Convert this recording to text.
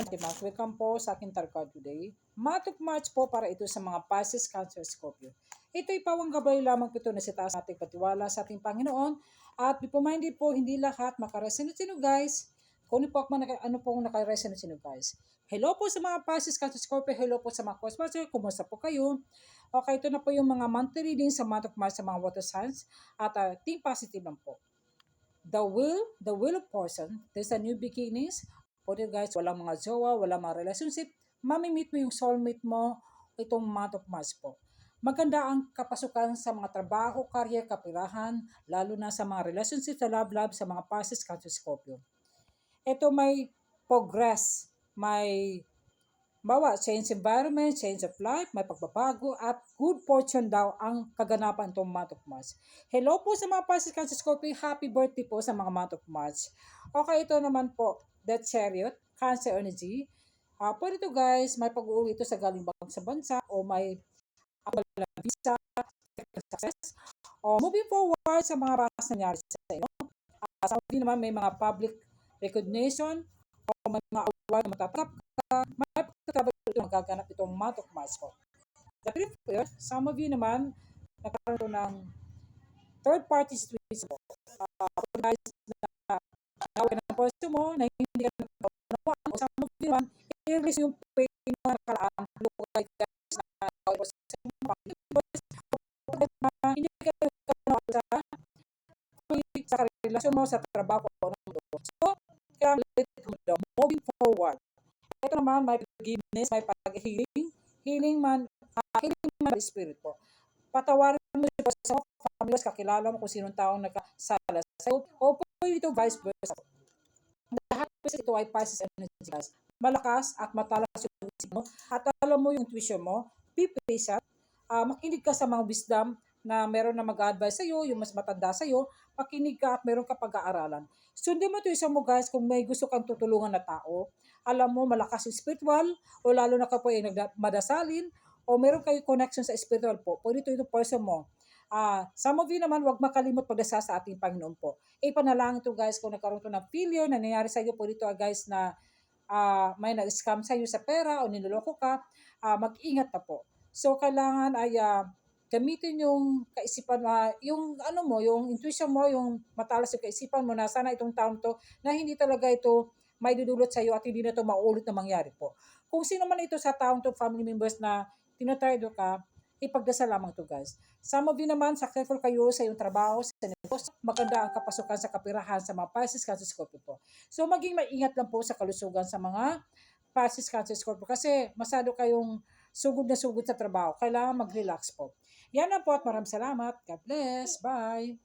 Dimas, welcome po sa aking tarot today. Month of March po para ito sa mga Pisces, Cancer, Scorpio. Ito'y pawang gabay lamang ito na sitaas ating patiwala sa ating Panginoon. At be minded po, hindi lahat makaresenot sino guys. Kung ano pong nakaresenot sino guys. Hello po sa mga Pisces, Cancer, Scorpio. Hello po sa mga Cosmos. Kumusta po kayo? Okay, ito na po yung mga monthly reading sa month of March sa mga water signs. At think positive lang po. The will of person, there's a new beginnings. For you guys, walang mga jowa, walang mga relationship, mamimit mo yung soulmate mo itong month of March po. Maganda ang kapasukan sa mga trabaho, career, kapirahan, lalo na sa mga relationship, sa love, sa mga Pisces, Cancer, Scorpio. Ito may progress, may change environment, change of life, may pagbabago, at good fortune daw ang kaganapan itong month of March. Hello po sa mga Pisces, Cancer, Scorpio. Happy birthday po sa mga month of March. Okay, ito naman po, Death Chariot, Cancer Energy. Pwede ito guys, may pag-uwi ito sa galing sa bansa o may visa, success. O moving forward sa mga bakas nangyari sa inyo. Sa hindi naman may mga public recognition o may mga award na matatanggap ka, may pagkatrabaho ito magaganap itong month of March po. The prefer, some of you naman nagkaroon ng third party situation po. Guys, away ng pwesto mo, na hindi ka nagpapanawa, o some of you naman, i-release yung pain mo nakalaan, lukay guys na hindi ka nagpapanawa sa relasyon mo, sa trabaho o ng mundo. So, kaya moving forward. Ito naman, may forgiveness, may pag-healing, healing man spirit po. Patawarin mo sa family, kakilala mo kung sinong taong nagkasala sa'yo, o pwede ito vice versa. Lahat ito ay Pisces energy guys. Malakas at matalas yung isip mo, at alam mo yung intuition mo, be patient, makinig ka sa mga wisdom na meron na mag-advise sa'yo, yung mas matanda sa'yo, makinig ka at meron ka pag-aaralan. Sundin mo ito isa mo guys kung may gusto kang tutulungan na tao, alam mo malakas yung spiritual, o lalo na ka po ay madasalin, o meron kayo connection sa spiritual po, pwede ito yung person mo. Some of you naman, huwag makalimot pagdasal sa ating Panginoon po. Ipanalangin ito guys, kung nagkaroon ito ng failure, na nangyari sa iyo, pwede ito guys na may nag-scam sa iyo sa pera o niloloko ka, mag-ingat na po. So, kailangan ay gamitin yung kaisipan, yung ano mo, yung intuition mo, yung matalas yung kaisipan mo na sana itong taon to na hindi talaga ito may dudulot sa iyo at hindi na ito maulit na mangyari po. Kung sino man ito sa taon to, family members na tinotardo ka, ipagdasal lamang to guys. Some of you naman, successful kayo sa iyong trabaho, sa negosyo, maganda ang kapasukan sa kapirahan sa mga Pisces, Cancer, Scorpio po. So maging maingat lang po sa kalusugan sa mga Pisces, Cancer, Scorpio kasi masyado kayong sugod na sugod sa trabaho. Kailangan mag-relax po. Yan na po at maraming salamat. God bless. Bye.